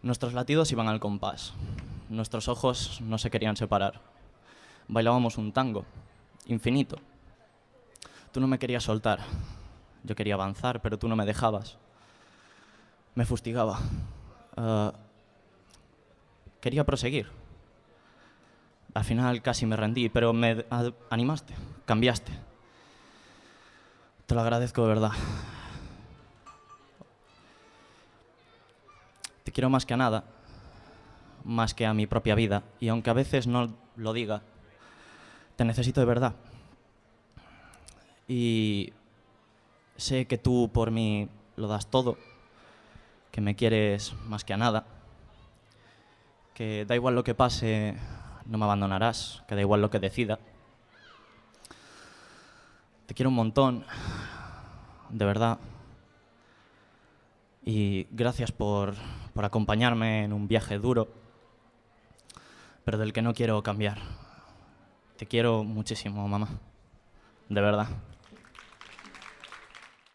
Nuestros latidos iban al compás. Nuestros ojos no se querían separar. Bailábamos un tango, infinito. Tú no me querías soltar. Yo quería avanzar, pero tú no me dejabas. Me fustigaba. Quería proseguir. Al final casi me rendí, pero me animaste, cambiaste. Te lo agradezco de verdad. Te quiero más que a nada, más que a mi propia vida, y aunque a veces no lo diga, te necesito de verdad. Y sé que tú por mí lo das todo, que me quieres más que a nada, que da igual lo que pase, no me abandonarás, que da igual lo que decida. Te quiero un montón, de verdad. Y gracias por acompañarme en un viaje duro, pero del que no quiero cambiar. Te quiero muchísimo, mamá. De verdad.